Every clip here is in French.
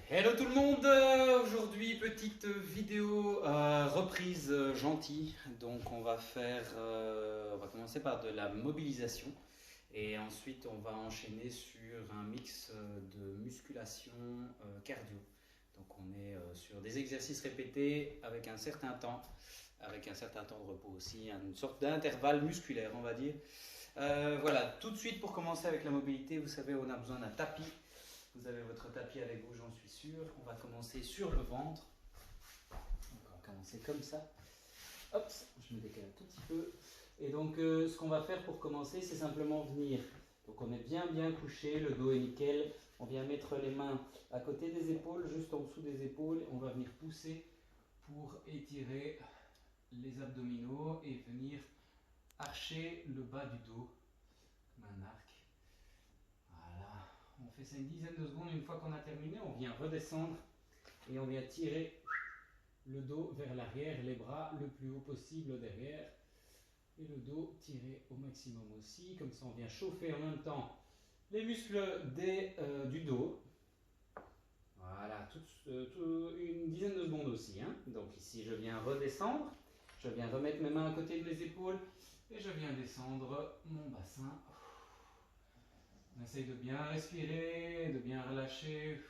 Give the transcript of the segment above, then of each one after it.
Hello tout le monde. Aujourd'hui petite vidéo reprise gentille. Donc on va commencer par de la mobilisation et ensuite on va enchaîner sur un mix de musculation cardio. Donc on est sur des exercices répétés avec un certain temps de repos aussi, une sorte d'intervalle musculaire on va dire. Voilà, tout de suite pour commencer avec la mobilité, vous savez on a besoin d'un tapis. Vous avez votre tapis avec vous, j'en suis sûr. On va commencer sur le ventre. On va commencer comme ça. Hop, je me décale un tout petit peu. Et donc, ce qu'on va faire pour commencer, c'est simplement venir. Donc, on est bien couché, le dos est nickel. On vient mettre les mains à côté des épaules, juste en dessous des épaules. On va venir pousser pour étirer les abdominaux et venir archer le bas du dos comme un arc. Voilà, on fait ça une dizaine de secondes. Une fois qu'on a terminé, on vient redescendre et on vient tirer le dos vers l'arrière, les bras le plus haut possible derrière et le dos tiré au maximum aussi. Comme ça, on vient chauffer en même temps les muscles du dos. Voilà, une dizaine de secondes aussi. Donc ici, je viens redescendre, je viens remettre mes mains à côté de mes épaules et je viens descendre mon bassin. On essaye de bien respirer, de bien relâcher.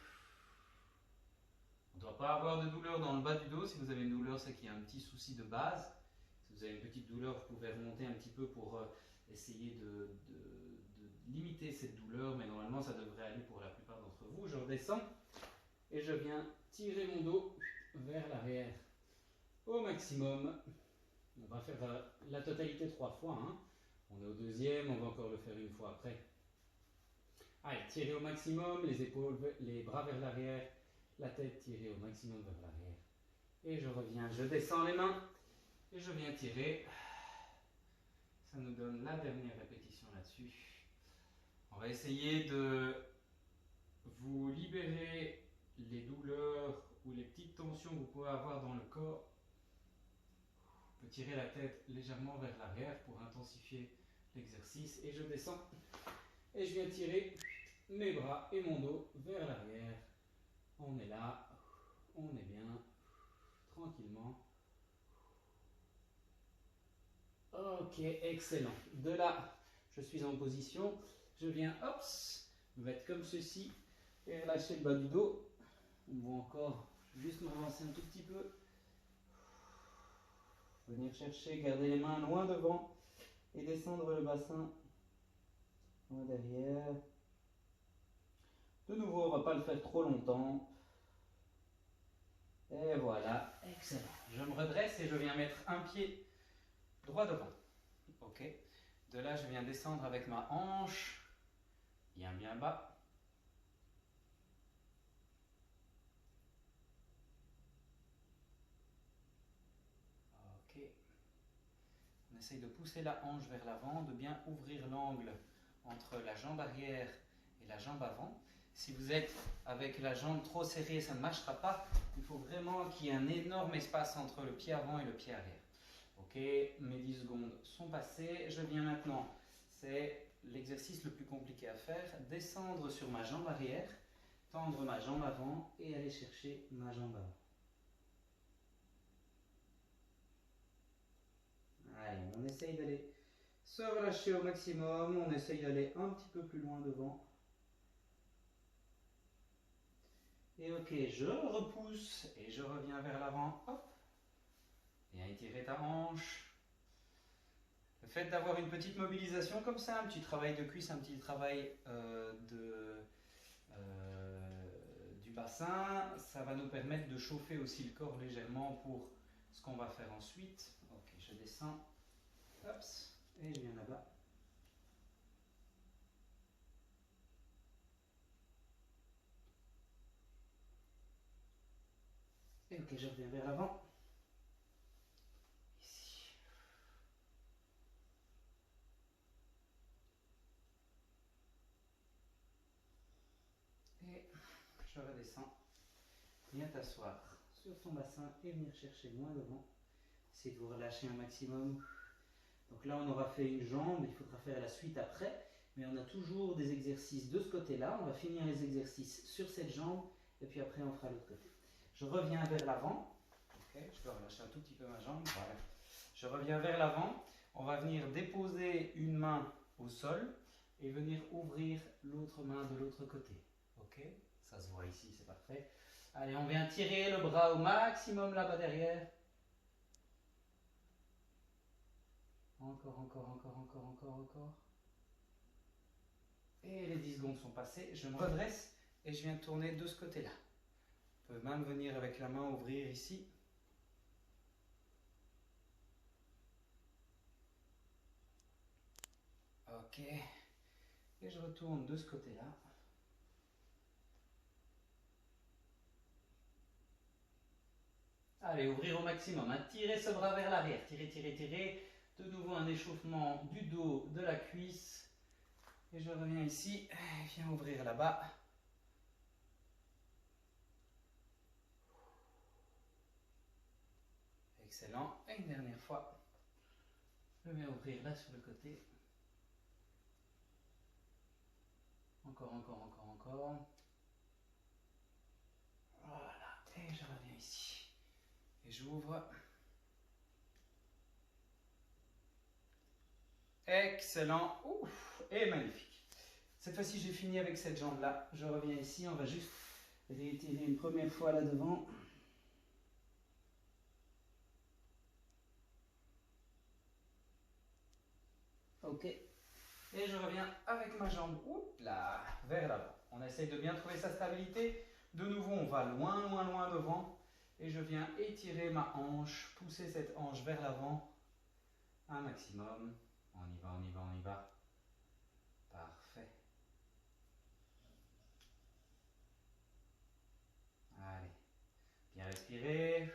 On ne doit pas avoir de douleur dans le bas du dos. Si vous avez une douleur, c'est qu'il y a un petit souci de base. Si vous avez une petite douleur, vous pouvez remonter un petit peu pour essayer de limiter cette douleur. Mais normalement, ça devrait aller pour la plupart d'entre vous. Je redescends et je viens tirer mon dos vers l'arrière au maximum. On va faire la totalité 3 fois. On est au deuxième, on va encore le faire une fois après. Allez, tirez au maximum, les épaules, les bras vers l'arrière, la tête tirée au maximum vers l'arrière. Et je reviens, je descends les mains et je viens tirer. Ça nous donne la dernière répétition là-dessus. On va essayer de vous libérer les douleurs ou les petites tensions que vous pouvez avoir dans le corps. On peut tirer la tête légèrement vers l'arrière pour intensifier l'exercice. Et je descends et je viens tirer mes bras et mon dos vers l'arrière. On est là, on est bien, tranquillement. Ok, excellent. De là, je suis en position. Je viens, hop, me mettre comme ceci et relâcher le bas du dos. On va encore juste me relancer un tout petit peu. Venir chercher, garder les mains loin devant et descendre le bassin loin derrière. De nouveau, on ne va pas le faire trop longtemps. Et voilà, excellent. Je me redresse et je viens mettre un pied droit devant. Ok. De là, je viens descendre avec ma hanche bien bas. Ok. On essaye de pousser la hanche vers l'avant, de bien ouvrir l'angle entre la jambe arrière et la jambe avant. Si vous êtes avec la jambe trop serrée, ça ne marchera pas. Il faut vraiment qu'il y ait un énorme espace entre le pied avant et le pied arrière. Ok, mes 10 secondes sont passées. Je viens maintenant, c'est l'exercice le plus compliqué à faire, descendre sur ma jambe arrière, tendre ma jambe avant et aller chercher ma jambe avant. Allez, on essaye d'aller se relâcher au maximum, on essaye d'aller un petit peu plus loin devant. Et ok, je repousse et je reviens vers l'avant. Hop. Viens étirer ta hanche. Le fait d'avoir une petite mobilisation comme ça, un petit travail de cuisse, un petit travail du bassin, ça va nous permettre de chauffer aussi le corps légèrement pour ce qu'on va faire ensuite. Ok, je descends. Hop, et je viens là-bas. Et ok, je reviens vers l'avant. Ici. Et je redescends. Viens t'asseoir sur ton bassin et venir chercher loin devant. Essayez de vous relâcher un maximum. Donc là, on aura fait une jambe, il faudra faire la suite après. Mais on a toujours des exercices de ce côté-là. On va finir les exercices sur cette jambe et puis après on fera l'autre côté. Je reviens vers l'avant. Ok, je peux relâcher un tout petit peu ma jambe. Voilà. Je reviens vers l'avant. On va venir déposer une main au sol et venir ouvrir l'autre main de l'autre côté. Ok, ça se voit ici, c'est parfait. Allez, on vient tirer le bras au maximum là-bas derrière. Encore, encore, encore, encore, encore, encore. Et les 10 secondes sont passées. Je me redresse et je viens tourner de ce côté-là. On peut même venir avec la main ouvrir ici. Ok. Et je retourne de ce côté-là. Allez, ouvrir au maximum. Hein. Tirez ce bras vers l'arrière. Tirez, tirez, tirez. De nouveau un échauffement du dos, de la cuisse. Et je reviens ici. Je viens ouvrir là-bas. Excellent. Et une dernière fois. Je viens ouvrir là sur le côté. Encore, encore, encore, encore. Voilà. Et je reviens ici. Et j'ouvre. Excellent. Ouf. Et magnifique. Cette fois-ci, j'ai fini avec cette jambe-là. Je reviens ici. On va juste réitérer une première fois là devant. Ok. Et je reviens avec ma jambe là, vers l'avant. On essaye de bien trouver sa stabilité. De nouveau, on va loin, loin, loin devant. Et je viens étirer ma hanche, pousser cette hanche vers l'avant un maximum. On y va, on y va, on y va. Parfait. Allez. Bien respirer.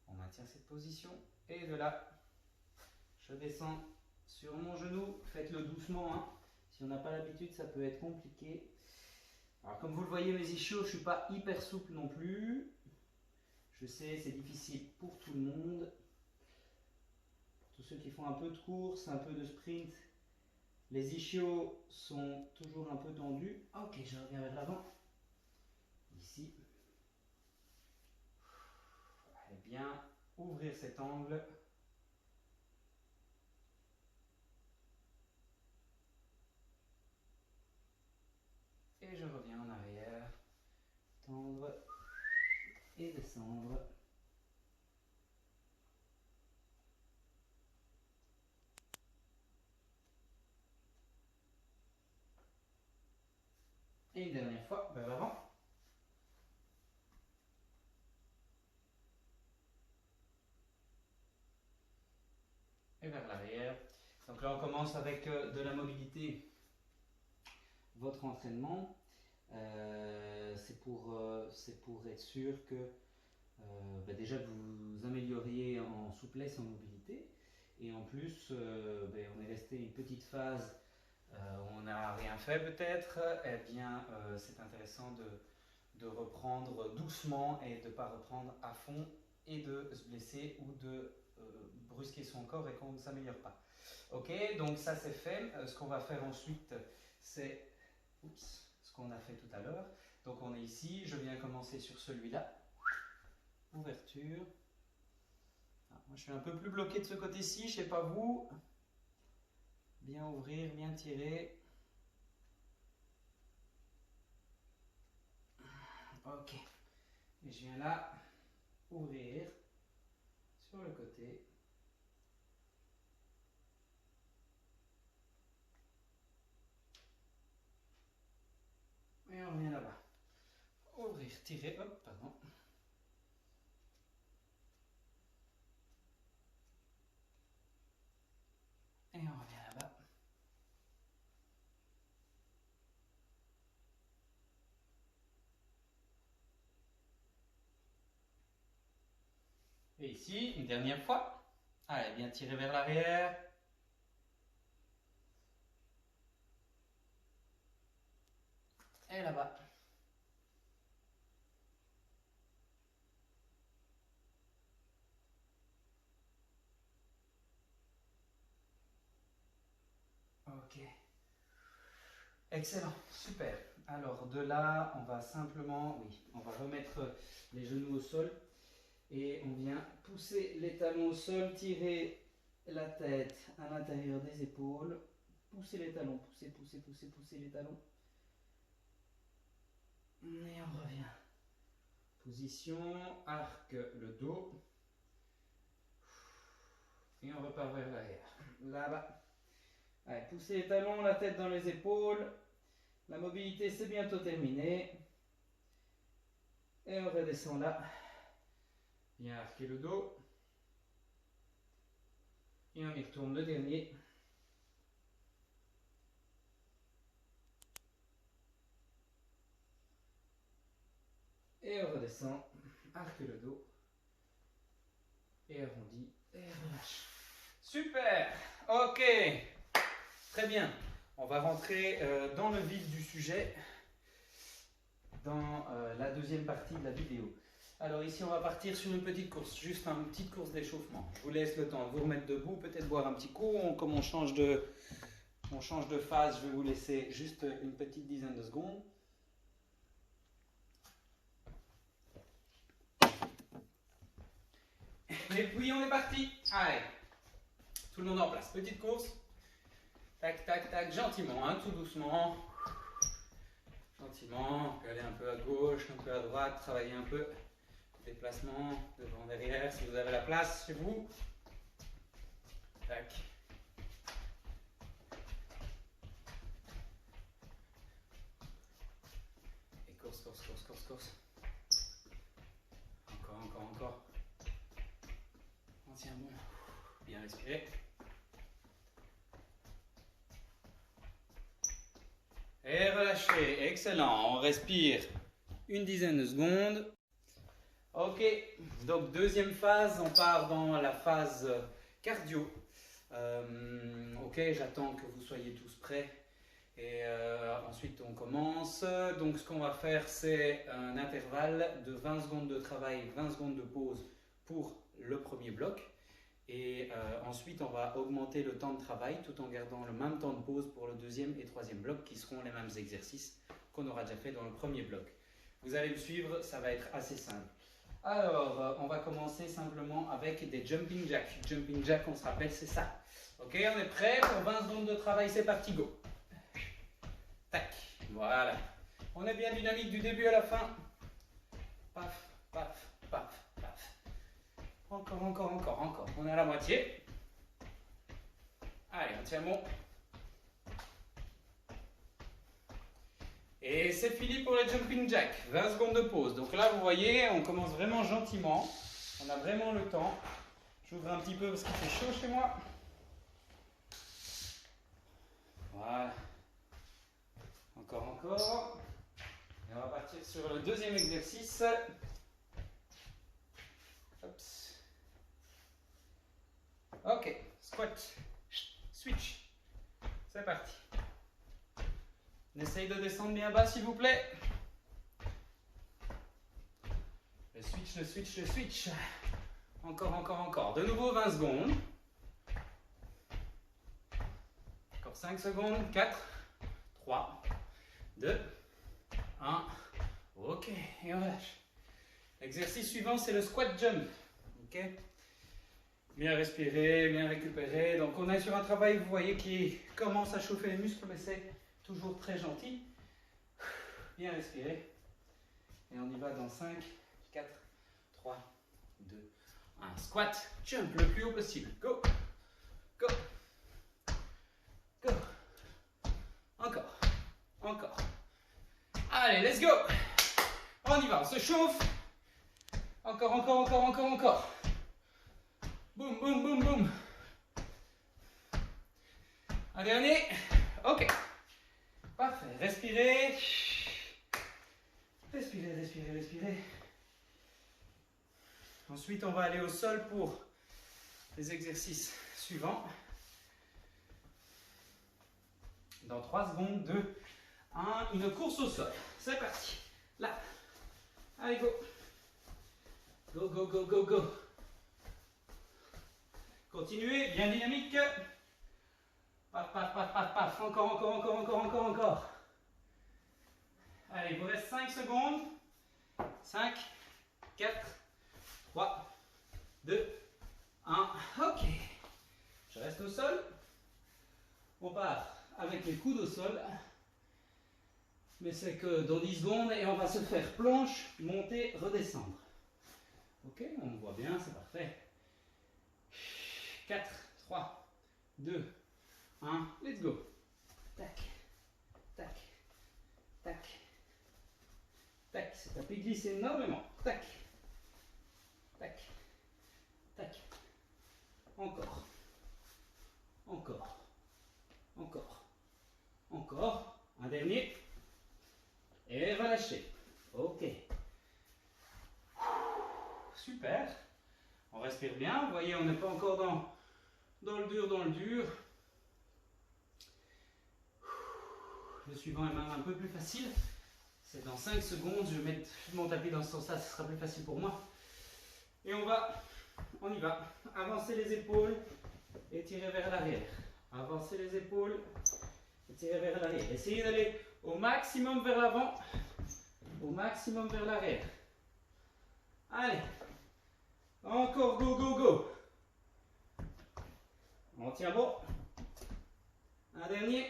On maintient cette position. Et de là, je descends sur mon genou. Faites-le doucement. Hein. Si on n'a pas l'habitude, ça peut être compliqué. Alors comme vous le voyez, mes ischios, je ne suis pas hyper souple non plus. Je sais, c'est difficile pour tout le monde. Pour tous ceux qui font un peu de course, un peu de sprint, les ischios sont toujours un peu tendus. Ok, je reviens vers l'avant. Ici. Allez bien ouvrir cet angle. Et je reviens en arrière. Tendre et descendre. Et une dernière fois vers l'avant. Et vers l'arrière. Donc là on commence avec de la mobilité. Votre entraînement, c'est pour être sûr que déjà que vous amélioriez en souplesse, en mobilité. Et en plus, on est resté une petite phase où on n'a rien fait peut-être. Eh bien, c'est intéressant de reprendre doucement et de ne pas reprendre à fond et de se blesser ou de brusquer son corps et qu'on ne s'améliore pas. Ok, donc ça c'est fait. Ce qu'on va faire ensuite, c'est ce qu'on a fait tout à l'heure. Donc on est ici, je viens commencer sur celui-là. Ouverture. Ah, moi je suis un peu plus bloqué de ce côté-ci, je ne sais pas vous. Bien ouvrir, bien tirer. Ok. Et je viens là, ouvrir sur le côté. Et on revient là-bas. Ouvrir, tirer, hop, pardon. Et on revient là-bas. Et ici, une dernière fois. Allez, bien tirer vers l'arrière. Et là-bas. Ok. Excellent, super. Alors de là, on va simplement, oui, on va remettre les genoux au sol et on vient pousser les talons au sol, tirer la tête à l'intérieur des épaules, pousser les talons, pousser les talons. Et on revient. Position, arc le dos. Et on repart vers l'arrière. Là-bas. Allez, poussez les talons, la tête dans les épaules. La mobilité, c'est bientôt terminé. Et on redescend là. Bien arquer le dos. Et on y retourne le dernier. Et on redescend. Arque le dos. Et arrondit. Et relâche. Super. Ok. Très bien. On va rentrer dans le vif du sujet. Dans la deuxième partie de la vidéo. Alors ici on va partir sur une petite course, juste une petite course d'échauffement. Je vous laisse le temps de vous remettre debout, peut-être boire un petit coup. Comme on change de phase, je vais vous laisser juste une petite dizaine de secondes. Et puis on est parti. Allez, tout le monde en place. Petite course. Tac, tac, tac, gentiment, hein, tout doucement. Gentiment, on peut aller un peu à gauche, un peu à droite, travailler un peu. Déplacement, devant, derrière, si vous avez la place chez vous. Tac. Et course, course, course, course, course. Encore, encore, encore. On tient bon. Bien respirer. Et relâchez. Excellent. On respire une dizaine de secondes. Ok, donc deuxième phase, on part dans la phase cardio. Ok, j'attends que vous soyez tous prêts et ensuite on commence. Donc ce qu'on va faire, c'est un intervalle de 20 secondes de travail, 20 secondes de pause pour le premier bloc. Et ensuite on va augmenter le temps de travail tout en gardant le même temps de pause pour le deuxième et troisième bloc qui seront les mêmes exercices qu'on aura déjà fait dans le premier bloc. Vous allez me suivre, ça va être assez simple. Alors, on va commencer simplement avec des jumping jacks. Jumping jack, on se rappelle, c'est ça. Ok, on est prêt pour 20 secondes de travail, c'est parti, go. Tac, voilà. On est bien dynamique du début à la fin. Paf, paf, paf, paf. Encore, encore, encore, encore. On est à la moitié. Allez, on tient bon. Et c'est fini pour les jumping jacks, 20 secondes de pause. Donc là, vous voyez, on commence vraiment gentiment. On a vraiment le temps. J'ouvre un petit peu parce qu'il fait chaud chez moi. Voilà. Encore, encore. Et on va partir sur le deuxième exercice. Oups. Ok, squat, switch. C'est parti. On essaye de descendre bien bas, s'il vous plaît. Le switch, le switch, le switch. Encore, encore, encore. De nouveau 20 secondes. Encore 5 secondes. 4, 3, 2, 1. Ok, et on lâche. L'exercice suivant, c'est le squat jump. Ok. Bien respirer, bien récupérer. Donc on est sur un travail, vous voyez, qui commence à chauffer les muscles, mais c'est toujours très gentil. Bien respirer. Et on y va dans 5, 4, 3, 2, 1. Squat, jump le plus haut possible. Go, go, go. Encore, encore. Allez, let's go. On y va, on se chauffe. Encore, encore, encore, encore, encore. Boum, boum, boum, boum. Un dernier. Ok. Parfait. Respirez. Respirez, respirez, respirez. Ensuite, on va aller au sol pour les exercices suivants. Dans 3 secondes, 2, 1, une course au sol. C'est parti. Là. Allez, go. Go, go, go, go, go. Continuez, bien dynamique. Paf, paf, paf, paf, paf. Encore, encore, encore, encore, encore, encore. Allez, il vous reste 5 secondes. 5, 4, 3, 2, 1. Ok. Je reste au sol. On part avec les coudes au sol. Mais c'est que dans 10 secondes et on va se faire planche, monter, redescendre. Ok, on me voit bien, c'est parfait. 4, 3, 2, 1, let's go. Tac, tac, tac, tac. Ce tapis glisse énormément. Tac, tac, tac. Encore, encore, encore, encore. Un dernier. Et relâchez. Ok. Super. On respire bien. Vous voyez, on n'est pas encore dans le dur. Le suivant est même un peu plus facile. C'est dans 5 secondes. Je vais mettre mon tapis dans ce sens-là. Ce sera plus facile pour moi. Et on y va. Avancez les épaules et tirez vers l'arrière. Avancez les épaules et tirez vers l'arrière. Essayez d'aller au maximum vers l'avant, au maximum vers l'arrière. Allez, encore go, go, go. On tient bon. Un dernier.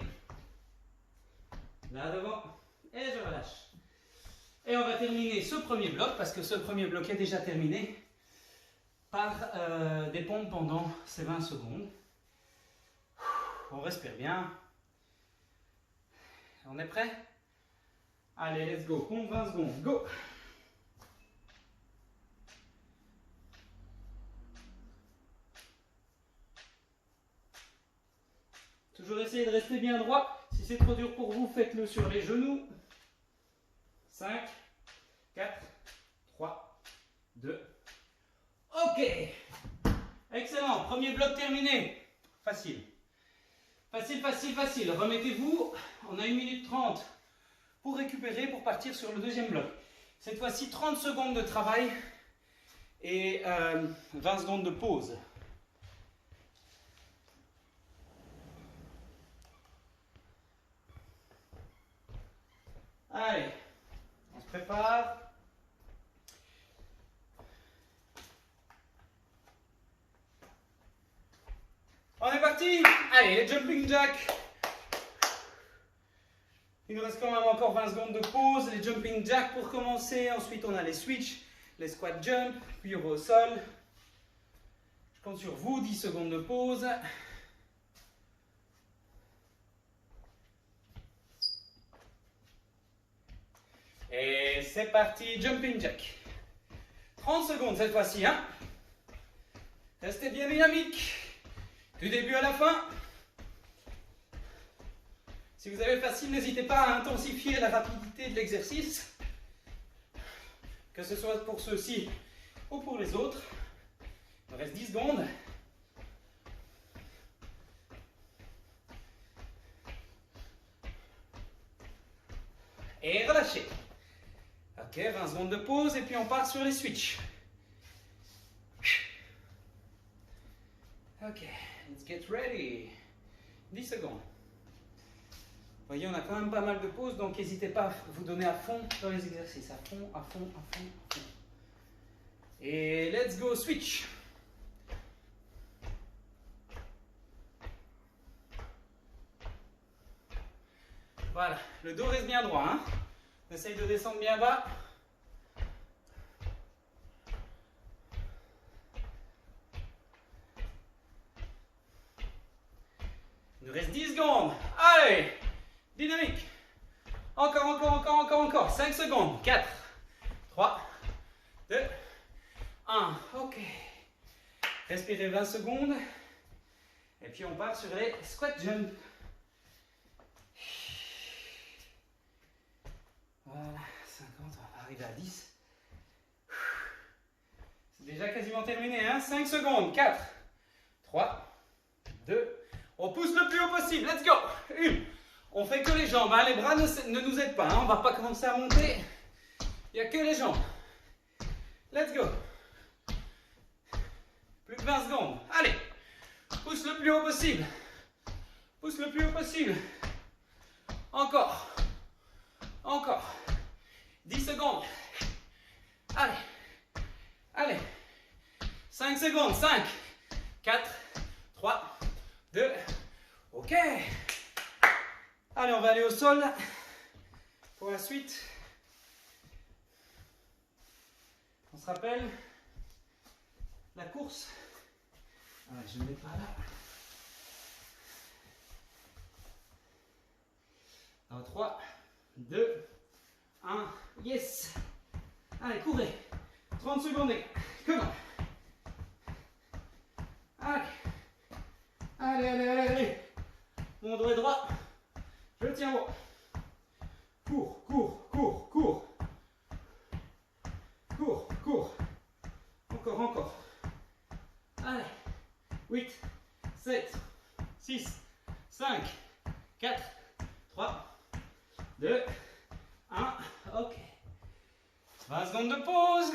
Là devant. Et je relâche. Et on va terminer ce premier bloc, parce que ce premier bloc est déjà terminé, par des pompes pendant ces 20 secondes. On respire bien. On est prêt? Allez, let's go. Pompe 20 secondes. Go! Toujours essayer de rester bien droit. Si c'est trop dur pour vous, faites-le sur les genoux. 5, 4, 3, 2. Ok! Excellent. Premier bloc terminé. Facile. Facile, facile, facile. Remettez-vous. On a 1 minute 30 pour récupérer, pour partir sur le deuxième bloc. Cette fois-ci, 30 secondes de travail et 20 secondes de pause. Allez, on se prépare. On est parti. Allez, les jumping jacks. Il nous reste quand même encore 20 secondes de pause. Les jumping jacks pour commencer. Ensuite, on a les switch, les squat jump. Puis on va au sol. Je compte sur vous. 10 secondes de pause. Et c'est parti, jumping jack. 30 secondes cette fois-ci. Hein. Restez bien dynamique. Du début à la fin. Si vous avez facile, n'hésitez pas à intensifier la rapidité de l'exercice. Que ce soit pour ceux-ci ou pour les autres. Il me reste 10 secondes. Et relâchez. Ok, 20 secondes de pause et puis on part sur les switches. Ok, let's get ready. 10 secondes. Vous voyez, on a quand même pas mal de pauses, donc n'hésitez pas à vous donner à fond dans les exercices. À fond, à fond, à fond, à fond. Et let's go, switch. Voilà, le dos reste bien droit. Hein. On essaye de descendre bien bas. Il nous reste 10 secondes. Allez, dynamique. Encore. 5 secondes. 4, 3, 2, 1. Ok. Respirez 20 secondes. Et puis on part sur les squat jump. Voilà, 50, on va arriver à 10. C'est déjà quasiment terminé, hein. 5 secondes, 4, 3, 2, on pousse le plus haut possible, let's go. 1, on fait que les jambes, hein. Les bras ne nous aident pas, hein. On ne va pas commencer à monter, il n'y a que les jambes. Let's go. Plus de 20 secondes, allez, pousse le plus haut possible. Pousse le plus haut possible. Encore. 10 secondes. Allez. Allez. 5 secondes. 5, 4, 3, 2. Ok. Allez, on va aller au sol pour la suite. On se rappelle la course. Ah, je ne mets pas là. Alors 3, 2, 1, yes. Allez, courez. 30 secondes, les gars. Comment? Allez. Allez, allez, allez, allez. Mon dos est droit. Je le tiens haut. Cours, cours, cours, cours. Cours, cours. Encore, encore. Allez. 8, 7, 6, 5, 4, 3, 2, 1. Ok. 20 secondes de pause.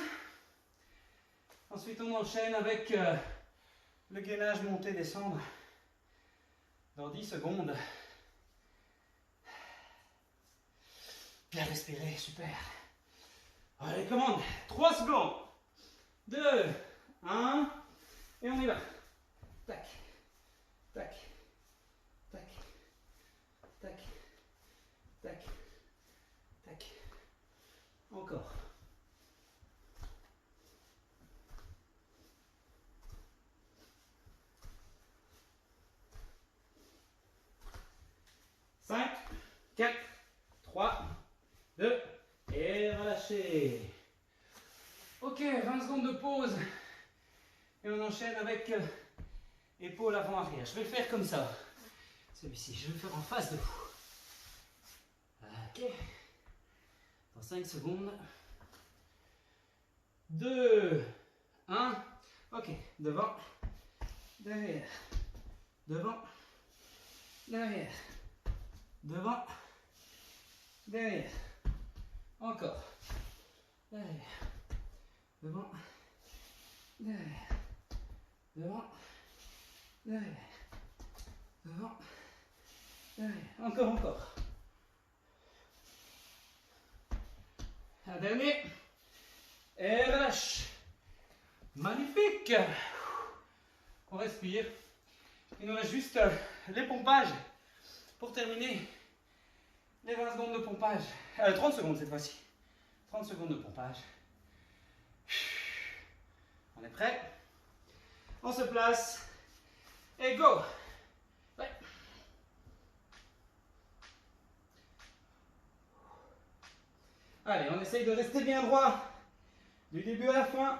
Ensuite, on enchaîne avec le gainage monter, descendre. Dans 10 secondes. Bien respirer, super. Allez, commande. 3 secondes. 2, 1. Et on y va. Tac, tac, tac, tac, tac, tac. Encore. Cinq, 4, 3, 2, et relâchez. Ok, 20 secondes de pause. Et on enchaîne avec épaule avant-arrière. Je vais le faire comme ça. Celui-ci, je vais le faire en face de vous. Ok. Dans 5 secondes. 2, 1. Ok, devant, derrière, devant, derrière, devant, derrière. Encore. Derrière, devant, derrière, devant, derrière, devant, derrière. Encore, encore. Un dernier. Et relâche. Magnifique. On respire. Il nous reste juste les pompages pour terminer les 20 secondes de pompage. 30 secondes cette fois-ci. 30 secondes de pompage. On est prêt? On se place. Et go! Ouais. Allez, on essaye de rester bien droit du début à la fin.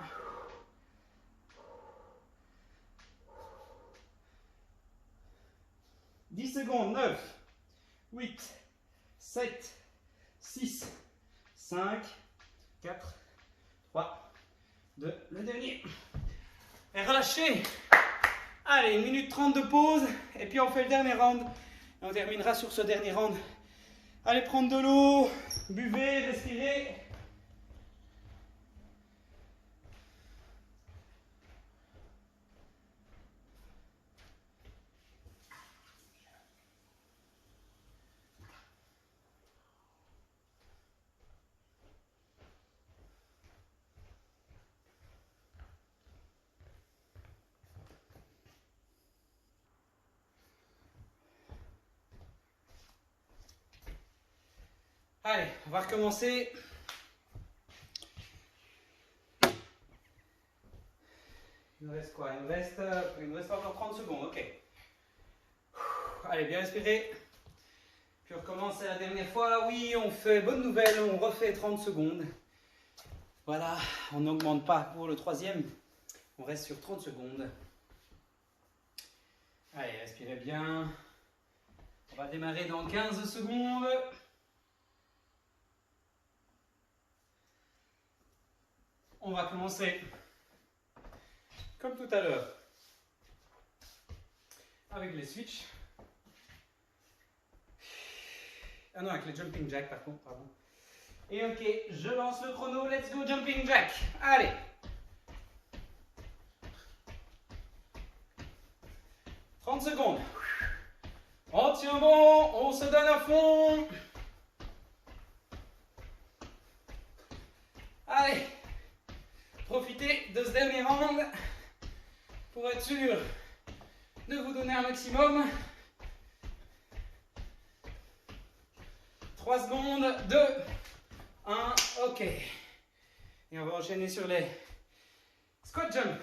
« 10 secondes. 9, 8, 7, 6, 5, 4, 3, 2, le dernier. Et relâchez. Allez, 1 minute 30 de pause. Et puis on fait le dernier round. Et on terminera sur ce dernier round. Allez prendre de l'eau. Buvez, respirez. Allez, on va recommencer. Il nous reste quoi? Il nous reste encore 30 secondes, ok. Allez, bien respirer. Puis on recommence la dernière fois. Oui, on fait, bonne nouvelle, on refait 30 secondes. Voilà, on n'augmente pas pour le troisième. On reste sur 30 secondes. Allez, respirez bien. On va démarrer dans 15 secondes. On va commencer comme tout à l'heure avec les switches. Ah non, avec les jumping jacks par contre, pardon. Et ok, je lance le chrono, let's go jumping jack. Allez. « 30 secondes. On tient bon, on se donne à fond. Allez, profitez de ce dernier round pour être sûr de vous donner un maximum. 3 secondes, 2, 1, ok. Et on va enchaîner sur les squat jump.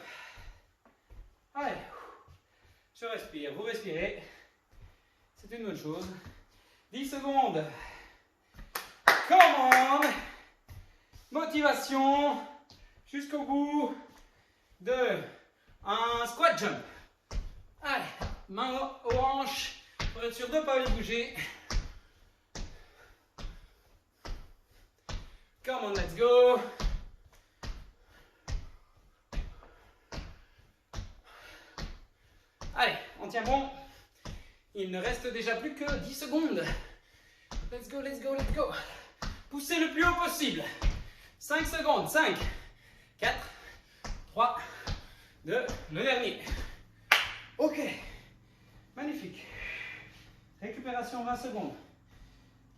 Allez, je respire, vous respirez. C'est une bonne chose. 10 secondes. Commande. Motivation. Jusqu'au bout. 2, 1, squat jump. Allez, main aux hanches pour être sûr de ne pas les bouger. Come on, let's go. Allez, on tient bon. Il ne reste déjà plus que 10 secondes. Let's go, let's go, let's go. Poussez le plus haut possible. 5 secondes. 5, 4, 3, 2, le dernier. Ok. Magnifique. Récupération 20 secondes.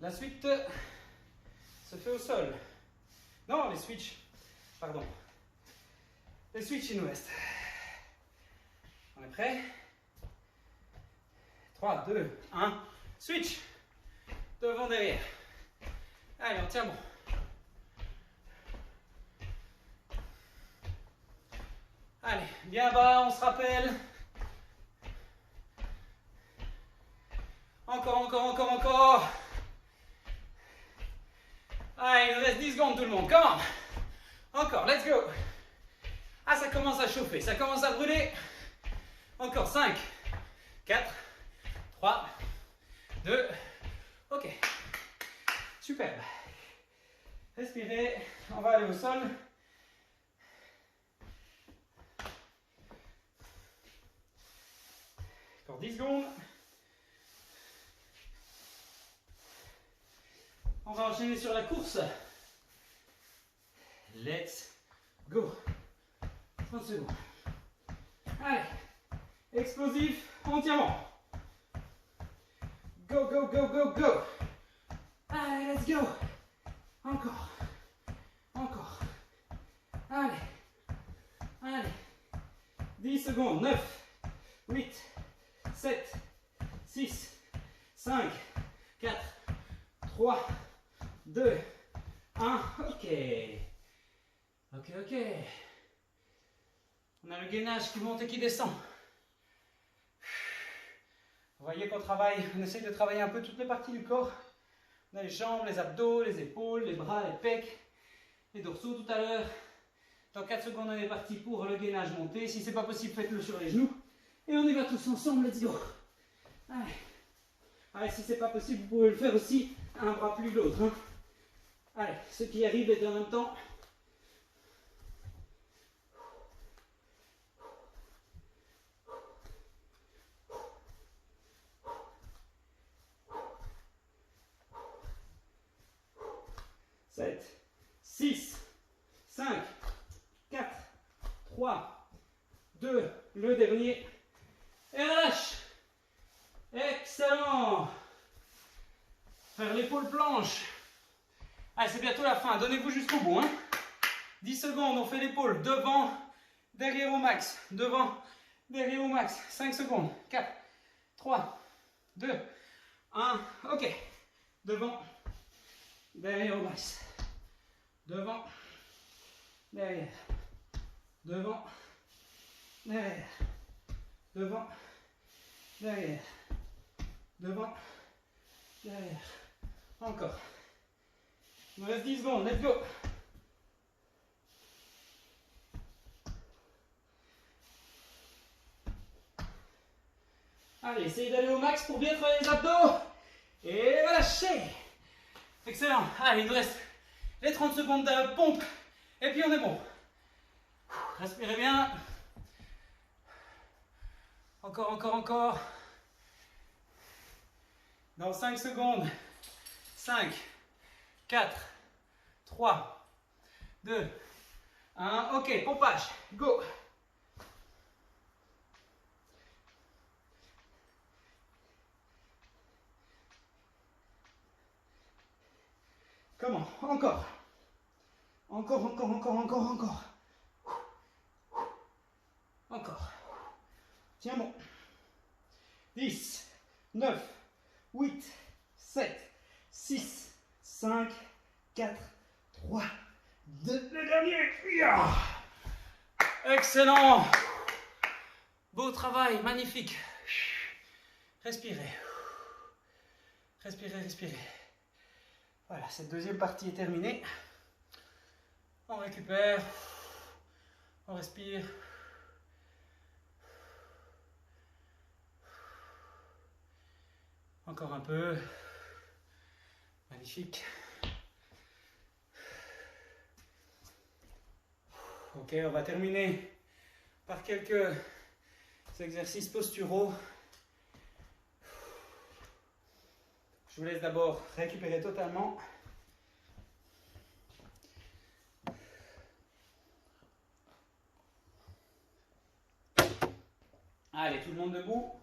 La suite se fait au sol. Non, les switches. Pardon. Les switches, il nous reste. On est prêt? 3, 2, 1. Switch. Devant, derrière. Allez, on tient bon. Allez, bien bas, on se rappelle. Encore, encore, encore, encore. Allez, il nous reste 10 secondes tout le monde. Comment? Encore, let's go. Ah, ça commence à chauffer, ça commence à brûler. Encore 5, 4, 3, 2, ok. Super. Respirez, on va aller au sol. Encore 10 secondes. On va enchaîner sur la course. Let's go. 30 secondes. Allez. Explosif, on tient bon. Go, go, go, go, go. Allez, let's go. Encore. Encore. Allez. Allez. 10 secondes. 9, 8, 7, 6, 5, 4, 3, 2, 1. Ok. Ok, ok. On a le gainage qui monte et qui descend. Vous voyez qu'on travaille, on essaye de travailler un peu toutes les parties du corps. On a les jambes, les abdos, les épaules, les bras, les pecs, les dorsaux tout à l'heure. Dans 4 secondes, on est parti pour le gainage monté. Si ce n'est pas possible, faites-le sur les genoux. Et on y va tous ensemble, let's go. Allez. Allez, si ce n'est pas possible, vous pouvez le faire aussi un bras plus que l'autre. Hein. Allez, ceux qui y arrivent, et en même temps. Sept, 6, 5, 4, 3, 2, le dernier. Et relâche. Excellent. Faire l'épaule planche. Allez, c'est bientôt la fin. Donnez-vous jusqu'au bout. Hein. 10 secondes, on fait l'épaule devant, derrière au max. Devant, derrière au max. 5 secondes. 4, 3, 2, 1. Ok. Devant, derrière au max. Devant, derrière. Devant, derrière. Devant, derrière. Devant, derrière. Encore. Il nous reste 10 secondes, let's go. Allez, essayez d'aller au max pour bien travailler les abdos. Et relâchez. Excellent. Allez, il nous reste les 30 secondes de pompe. Et puis on est bon. Respirez bien. Encore, encore, encore. Dans 5 secondes. 5, 4, 3, 2, 1. Ok, pompage. Go. Comment? Encore. Encore, encore, encore, encore, encore. Encore. Tiens bon. 10, 9, 8, 7, 6, 5, 4, 3, 2, le dernier. Yeah. Excellent. Beau travail, magnifique. Respirez. Respirez, respirez. Voilà, cette deuxième partie est terminée. On récupère. On respire. Encore un peu. Magnifique. Ok, on va terminer par quelques exercices posturaux. Je vous laisse d'abord récupérer totalement. Allez, tout le monde debout.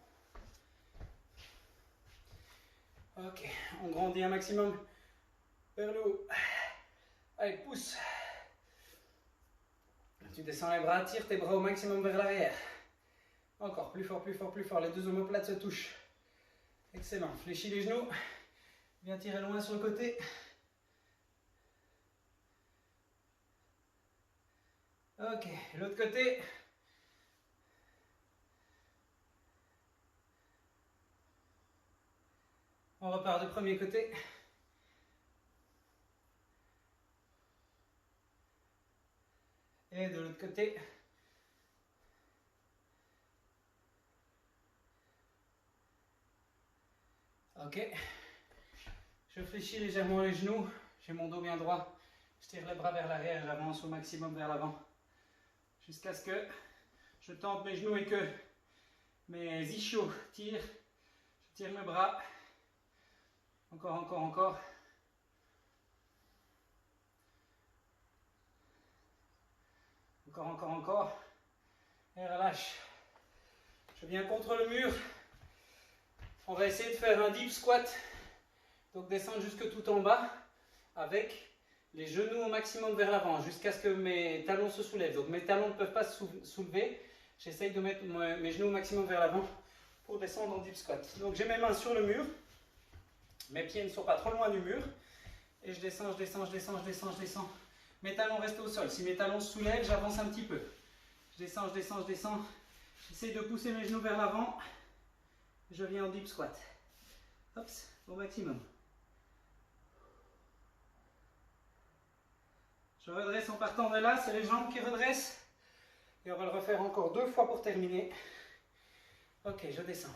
Ok, on grandit un maximum vers le haut. Allez, pousse. Tu descends les bras, tire tes bras au maximum vers l'arrière. Encore, plus fort, plus fort, plus fort. Les deux omoplates se touchent. Excellent. Fléchis les genoux. Viens tirer loin sur le côté. Ok, l'autre côté. On repart du premier côté. Et de l'autre côté. Ok. Je fléchis légèrement les genoux. J'ai mon dos bien droit. Je tire les bras vers l'arrière. J'avance au maximum vers l'avant. Jusqu'à ce que je tente mes genoux et que mes ischios tirent. Je tire mes bras. Encore, encore, encore. Encore, encore, encore. Et relâche. Je viens contre le mur. On va essayer de faire un deep squat. Donc descendre jusque tout en bas avec les genoux au maximum vers l'avant jusqu'à ce que mes talons se soulèvent. Donc mes talons ne peuvent pas se soulever. J'essaye de mettre mes genoux au maximum vers l'avant pour descendre en deep squat. Donc j'ai mes mains sur le mur. Mes pieds ne sont pas trop loin du mur. Et je descends, je descends, je descends, je descends, je descends. Mes talons restent au sol. Si mes talons se soulèvent, j'avance un petit peu. Je descends, je descends, je descends. J'essaie de pousser mes genoux vers l'avant. Je viens en deep squat. Hop, au maximum. Je redresse en partant de là, c'est les jambes qui redressent. Et on va le refaire encore 2 fois pour terminer. Ok, je descends.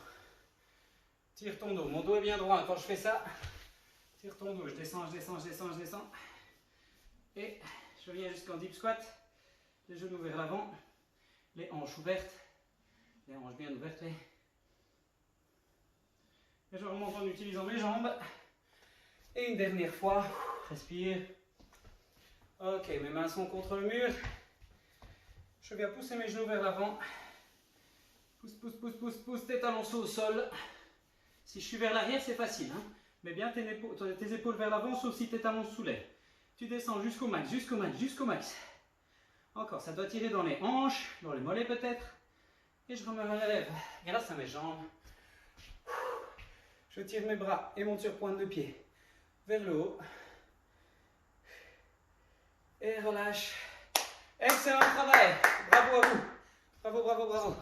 Tire ton dos. Mon dos est bien droit. Quand je fais ça, tire ton dos. Je descends, je descends, je descends, je descends. Et je viens jusqu'en deep squat. Les genoux vers l'avant. Les hanches ouvertes. Les hanches bien ouvertes. Et je remonte en utilisant mes jambes. Et une dernière fois. Respire. Ok, mes mains sont contre le mur. Je viens pousser mes genoux vers l'avant. Pousse, pousse, pousse, pousse, pousse tes talons au sol. Si je suis vers l'arrière, c'est facile. Hein. Mets bien tes épaules vers l'avant, sauf si tes talons se soulèvent. Tu descends jusqu'au max, jusqu'au max, jusqu'au max. Encore, ça doit tirer dans les hanches, dans les mollets peut-être. Et je me relève grâce à mes jambes. Je tire mes bras et monte sur pointe de pied vers le haut. Et relâche. Excellent travail. Bravo à vous. Bravo, bravo, bravo.